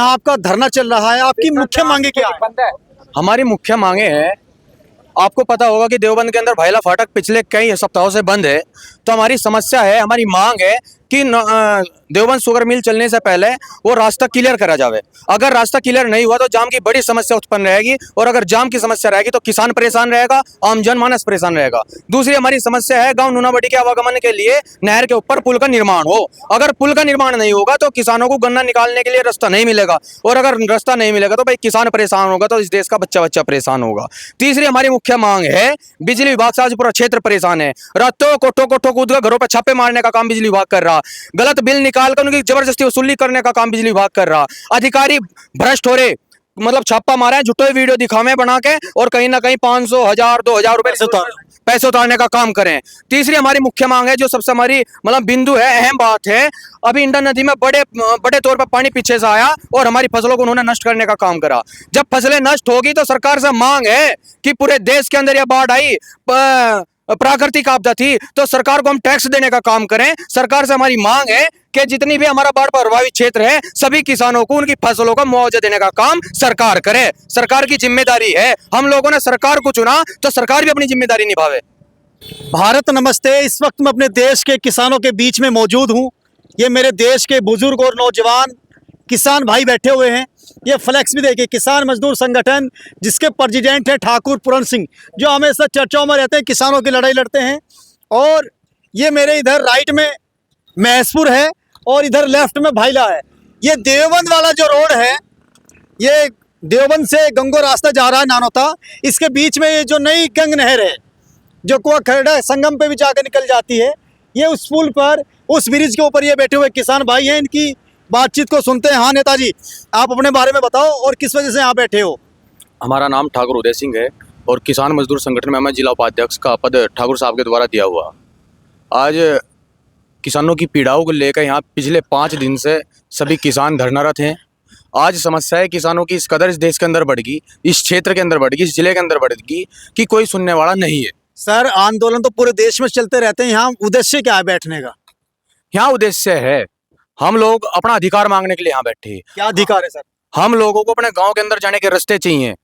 यहाँ आपका धरना चल रहा है, आपकी मुख्य मांगे क्या है? हमारी मुख्य मांगे हैं, आपको पता होगा कि देवबंद के अंदर भायला फाटक पिछले कई सप्ताहों से बंद है। तो हमारी समस्या है, हमारी मांग है कि देवबंद शुगर मिल चलने से पहले वो रास्ता क्लियर करा जावे। अगर रास्ता क्लियर नहीं हुआ तो जाम की बड़ी समस्या उत्पन्न रहेगी, और अगर जाम की समस्या रहेगी तो किसान परेशान रहेगा, आम जनमानस परेशान रहेगा। दूसरी हमारी समस्या है, गांव नूनाबड़ी के आवागमन के लिए नहर के ऊपर पुल का निर्माण हो। अगर पुल का निर्माण नहीं होगा तो किसानों को गन्ना निकालने के लिए रास्ता नहीं मिलेगा, और अगर रास्ता नहीं मिलेगा तो भाई किसान परेशान होगा, तो इस देश का बच्चा बच्चा परेशान होगा। तीसरी हमारी मुख्य मांग है, बिजली विभाग से आज पूरा क्षेत्र परेशान है। रातों कोठो कोठो कूद कर घरों पर छापे मारने का काम बिजली विभाग कर रहा, गलत बिल निकाल कर उनकी जबरदस्ती वसूली करने का काम बिजली विभाग कर रहा, अधिकारी भ्रष्ट हो रहे, मतलब छापा मारा है, झूठे वीडियो दिखावे बना के और कहीं ना कहीं 500, 1000, 2000 रुपए पैसे उतारने का काम करें। तीसरी हमारी मुख्य मांग है, जो सबसे हमारी मतलब बिंदु है, अहम बात है, अभी इंडन नदी में बड़े तौर पर पानी पीछे से आया और हमारी फसलों को उन्होंने नष्ट करने का काम करा। जब फसलें नष्ट होगी तो सरकार से मांग है कि पूरे देश के अंदर यह बाढ़ आई, प्राकृतिक आपदा थी, तो सरकार को हम टैक्स देने का काम करें। सरकार से हमारी मांग है कि जितनी भी हमारा बाढ़ प्रभावित क्षेत्र है, सभी किसानों को उनकी फसलों का मुआवजा देने का काम सरकार करे। सरकार की जिम्मेदारी है, हम लोगों ने सरकार को चुना तो सरकार भी अपनी जिम्मेदारी निभावे। भारत नमस्ते। इस वक्त मैं अपने देश के किसानों के बीच में मौजूद हूँ। ये मेरे देश के बुजुर्ग और नौजवान किसान भाई बैठे हुए हैं। ये फ्लैक्स भी देखिए, किसान मजदूर संगठन जिसके प्रेसिडेंट है ठाकुर पूरण सिंह, जो हमेशा चर्चाओं में रहते हैं, किसानों की लड़ाई लड़ते हैं। और ये मेरे इधर राइट में महसपुर है और इधर लेफ्ट में भाईला है। ये देवबंद वाला जो रोड है, ये देवबंद से गंगो रास्ता जा रहा है नानोता। इसके बीच में ये जो नई गंग नहर है, जो कुआ खरड़ा संगम पे भी जाकर निकल जाती है, ये उस पुल पर, उस ब्रिज के ऊपर ये बैठे हुए किसान भाई हैं। इनकी बातचीत को सुनते हैं। हाँ नेताजी, आप अपने बारे में बताओ और किस वजह से यहाँ बैठे हो? हमारा नाम ठाकुर उदय सिंह है और किसान मजदूर संगठन में मैं जिला उपाध्यक्ष का पद ठाकुर साहब के द्वारा दिया हुआ। आज किसानों की पीड़ाओं को लेकर यहाँ पिछले 5 दिन से सभी किसान धरनारत हैं। आज समस्या है किसानों की इस कदर इस देश के अंदर बढ़ गई, इस क्षेत्र के अंदर बढ़ गई, इस जिले के अंदर बढ़ गई कि कोई सुनने वाला नहीं है। सर, आंदोलन तो पूरे देश में चलते रहते हैं, यहाँ उद्देश्य क्या है बैठने का? यहाँ उद्देश्य है, हम लोग अपना अधिकार मांगने के लिए यहाँ बैठे हैं। क्या अधिकार है सर? हम लोगों को अपने गांव के अंदर जाने के रास्ते चाहिए।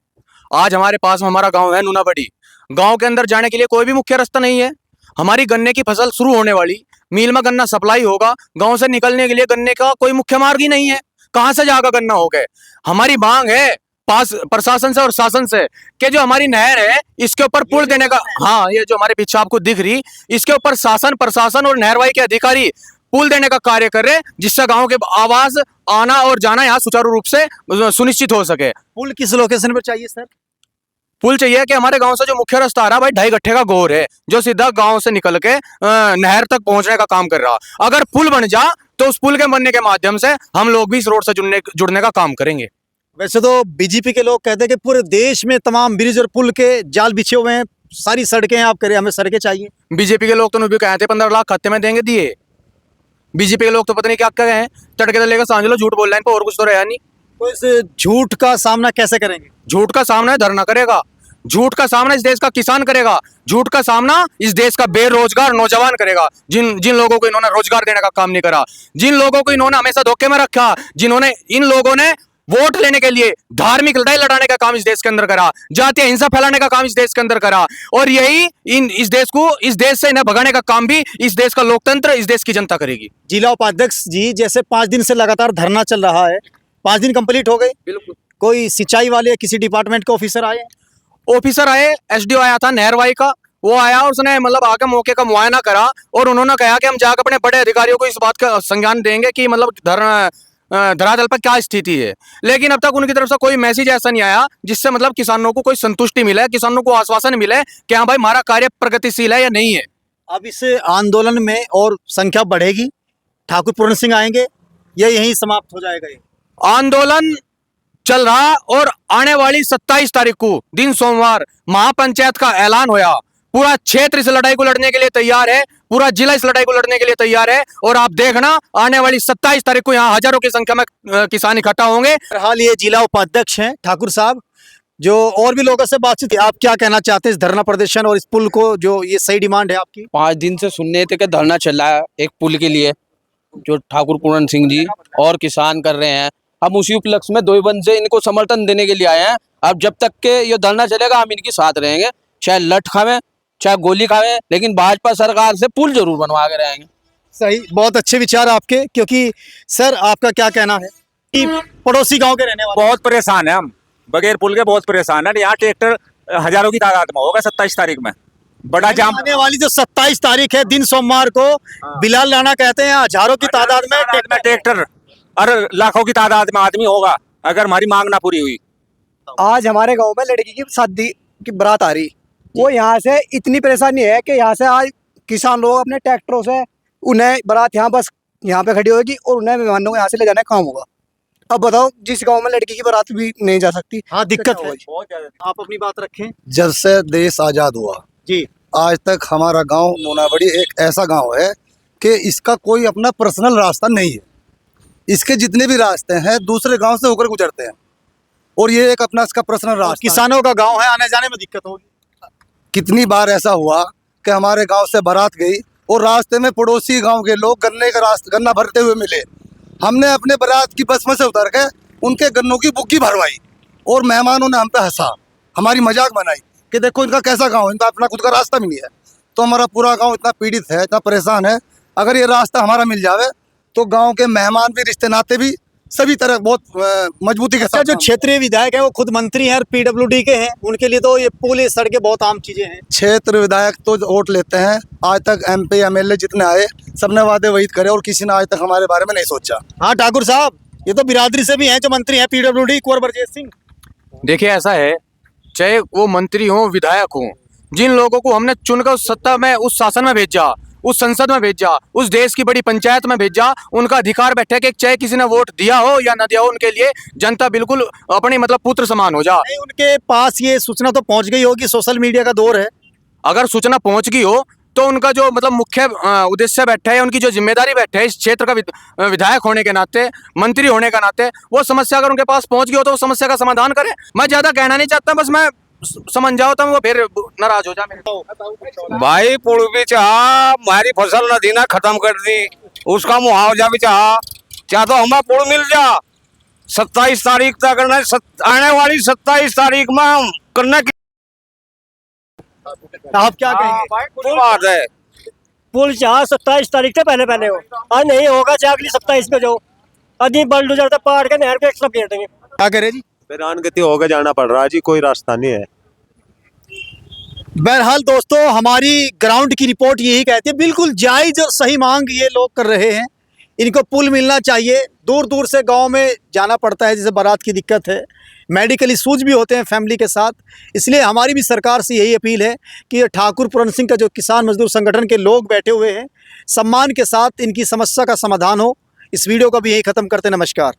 आज हमारे पास में हमारा गांव है नूनाबड़ी, गांव के अंदर जाने के लिए कोई भी मुख्य रास्ता नहीं है। हमारी गन्ने की फसल शुरू होने वाली, मिल में गन्ना सप्लाई होगा, गांव से निकलने के लिए गन्ने का कोई मुख्य मार्ग ही नहीं है। कहां से जाकर गन्ना हो गए? हमारी मांग है पास प्रशासन से और शासन से कि जो हमारी नहर है इसके ऊपर पुल देने का, हाँ ये जो हमारे पीछे आपको दिख रही, इसके ऊपर शासन, प्रशासन और नहरवाई के अधिकारी पुल देने का कार्य कर रहे हैं, जिससे गांव के आवाज आना और जाना यहाँ सुचारू रूप से सुनिश्चित हो सके। पुल किस लोकेशन पर चाहिए सर? पुल चाहिए कि हमारे गांव से जो मुख्य रास्ता आ रहा है भाई 2.5 गट्ठे का गोर है, जो सीधा गांव से निकल के नहर तक पहुंचने का काम कर रहा। अगर पुल बन जा तो उस पुल के बनने के माध्यम से हम लोग भी इस रोड से जुड़ने का काम करेंगे। वैसे तो बीजेपी के लोग कहते हैं कि पूरे देश में तमाम ब्रिज और पुल के जाल बिछे हुए हैं, सारी सड़कें आप करें, हमें सड़कें चाहिए। बीजेपी के लोग तो भी कहते 15 लाख खाते में देंगे, दिए। बीजेपी के लोग तो पता नहीं क्या कह रहे हैं, चटके तो लेकर समझ लो झूठ बोल रहे हैं, इनको और कुछ तो रहा नहीं। तो इस झूठ का सामना कैसे करेंगे? झूठ का सामना धरना करेगा, झूठ का सामना इस देश का किसान करेगा, झूठ का सामना इस देश का बेरोजगार नौजवान करेगा, जिन लोगों को इन्होंने रोजगार देने का काम नहीं करा, जिन लोगों को इन्होंने हमेशा धोखे में रखा, इन लोगों ने वोट लेने के लिए धार्मिक लड़ाई लड़ाने का काम इस देश के अंदर करा, जातीय हिंसा फैलाने का काम इस देश के अंदर करा, और यही इस देश से इन्हें भगाने का काम भी इस देश का लोकतंत्र, इस देश की जनता करेगी। जिला उपाध्यक्ष जी, जैसे 5 दिन से लगातार धरना चल रहा है, 5 दिन कंप्लीट हो गए? बिल्कुल। कोई सिंचाई वाले किसी डिपार्टमेंट के ऑफिसर आए? ऑफिसर आए, एसडीओ आया था नहरवाई का, वो आया और उसने मतलब आके मौके का मुआयना करा और उन्होंने कहा कि हम जाकर अपने बड़े अधिकारियों को इस बात का संज्ञान देंगे कि मतलब धरातल पर क्या स्थिति है। लेकिन अब तक उनकी तरफ से कोई मैसेज ऐसा नहीं आया जिससे मतलब किसानों को कोई संतुष्टि मिले, किसानों को आश्वासन मिले कि हाँ भाई हमारा कार्य प्रगतिशील है या नहीं है। अब इस आंदोलन में और संख्या बढ़ेगी, ठाकुर पूरण सिंह आएंगे या यहीं समाप्त हो जाएगा? ये आंदोलन चल रहा और आने वाली 27 तारीख को दिन सोमवार महापंचायत का ऐलान होया। पूरा क्षेत्र इस लड़ाई को लड़ने के लिए तैयार है, पूरा जिला इस लड़ाई को लड़ने के लिए तैयार है, और आप देखना आने वाली 27 तारीख को यहाँ हजारों की संख्या में किसान इकट्ठा होंगे। हाल ये जिला उपाध्यक्ष हैं ठाकुर साहब, जो और भी लोगों से बातचीत, आप क्या कहना चाहते हैं इस धरना प्रदर्शन और इस पुल को, जो ये सही डिमांड है आपकी? 5 दिन से सुनने थे कि धरना चल रहा है एक पुल के लिए, जो ठाकुर पूरण सिंह जी और किसान कर रहे हैं। हम उसी उपलक्ष्य में देवबंद से इनको समर्थन देने के लिए आए हैं। अब जब तक के ये धरना चलेगा हम इनके साथ रहेंगे, चाहे लठ खावें चाहे गोली खावें, लेकिन भाजपा सरकार से पुल जरूर बनवा के रहेंगे। सही, बहुत अच्छे विचार आपके। क्योंकि सर आपका क्या कहना है कि पड़ोसी गांव के रहने वाले बहुत परेशान है हम, बगैर पुल के बहुत परेशान है। यहाँ ट्रैक्टर हजारों की तादाद में होगा 27 तारीख में, बड़ा जाम। आने वाली जो 27 तारीख है दिन सोमवार को, बिलाल राणा कहते हैं हजारों की तादाद में ट्रैक्टर और लाखों की तादाद में आदमी होगा अगर हमारी मांग ना पूरी हुई। आज हमारे गांव में लड़की की शादी की बारात आ रही, वो यहाँ से इतनी परेशानी है कि यहाँ से आज किसान लोग अपने ट्रैक्टरों से उन्हें बारात यहाँ बस यहाँ पे खड़ी होगी और उन्हें मेहमानों को यहाँ से ले जाने का काम होगा। अब बताओ, जिस गांव में लड़की की बारात भी नहीं जा सकती। हाँ, दिक्कत है। बहुत ज्यादा। आप अपनी बात रखें जब से देश आज़ाद हुआ जी, आज तक हमारा गांव नूनाबड़ी एक ऐसा गांव है कि इसका कोई अपना पर्सनल रास्ता नहीं है। इसके जितने भी रास्ते हैं दूसरे गांव से होकर गुजरते हैं और ये एक अपना इसका पर्सनल रास्ता है। किसानों का गांव है, आने जाने में दिक्कत होगी। कितनी बार ऐसा हुआ कि हमारे गांव से बारात गई और रास्ते में पड़ोसी गांव के लोग गन्ना भरते हुए मिले। हमने अपने बारात की बस में से उतर के उनके गन्नों की बुग्गी भरवाई और मेहमानों ने हम पे हंसा, हमारी मजाक बनाई कि देखो इनका कैसा गांव है, इनका अपना खुद का रास्ता भी नहीं है। तो हमारा पूरा गांव इतना पीड़ित है, इतना परेशान है। अगर ये रास्ता हमारा मिल जावे तो गांव के मेहमान भी, रिश्ते नाते भी सभी तरह बहुत मजबूती के अच्छा, साथ जो क्षेत्रीय विधायक है वो खुद मंत्री हैं और पीडब्ल्यूडी के हैं, उनके लिए तो ये पुल, ये सड़कें बहुत आम चीजें हैं। क्षेत्र विधायक तो वोट लेते हैं, आज तक MP MLA जितने आए सबने वादे वही करे और किसी ने आज तक हमारे बारे में नहीं सोचा। हाँ ठाकुर साहब, ये तो बिरादरी से भी हैं जो मंत्री हैं पीडब्ल्यूडी, कुंवर बरजेश सिंह। देखिए ऐसा है, चाहे वो मंत्री हो विधायक हो, जिन लोगों को हमने चुनकर उस सत्ता में, उस शासन में भेजा, उस संसद में भेजा, उस देश की बड़ी पंचायत में भेजा, उनका अधिकार बैठे कि चाहे किसी ने वोट दिया हो या न दिया हो, उनके लिए जनता बिल्कुल अपनी मतलब पुत्र समान हो जा। नहीं, उनके पास ये सूचना तो पहुंच गई होगी, सोशल मीडिया का दौर है। अगर सूचना पहुंच गई हो तो उनका जो मतलब मुख्य उद्देश्य बैठा है, उनकी जो जिम्मेदारी बैठे है इस क्षेत्र का विधायक होने के नाते, मंत्री होने का नाते, वो समस्या अगर उनके पास पहुंच गई हो तो वो समस्या का समाधान करें। मैं ज्यादा कहना नहीं चाहता, बस मैं समझ जाओ तो वो फिर नाराज हो जा मेरे। भाई पुल भी चाह, हमारी फसल नदी ना खत्म कर दी, उसका मुआवजा भी चाह तो हमें पुल मिल जा। 27 तारीख तक करना, आने वाली 27 तारीख में हम करने की आप क्या कहेंगे? कुछ बात है। पुल चाह 27 तारीख से पहले पहले हो, आज नहीं होगा चाहे अगली 27 पे जाओ, अभी बल्डोजर से पहाड़ के नहर पे एक्स्ट्रा फेर देंगे। क्या कह रहे जी? वीरान गति होकर जाना पड़ रहा है जी, कोई रास्ता नहीं है। बहरहाल दोस्तों, हमारी ग्राउंड की रिपोर्ट यही कहती है, बिल्कुल जायज और सही मांग ये लोग कर रहे हैं। इनको पुल मिलना चाहिए। दूर दूर से गांव में जाना पड़ता है, जैसे बारात की दिक्कत है, मेडिकल इशूज भी होते हैं फैमिली के साथ। इसलिए हमारी भी सरकार से यही अपील है कि ये ठाकुर पूरन सिंह का जो किसान मजदूर संगठन के लोग बैठे हुए हैं, सम्मान के साथ इनकी समस्या का समाधान हो। इस वीडियो को भी यही ख़त्म करते, नमस्कार।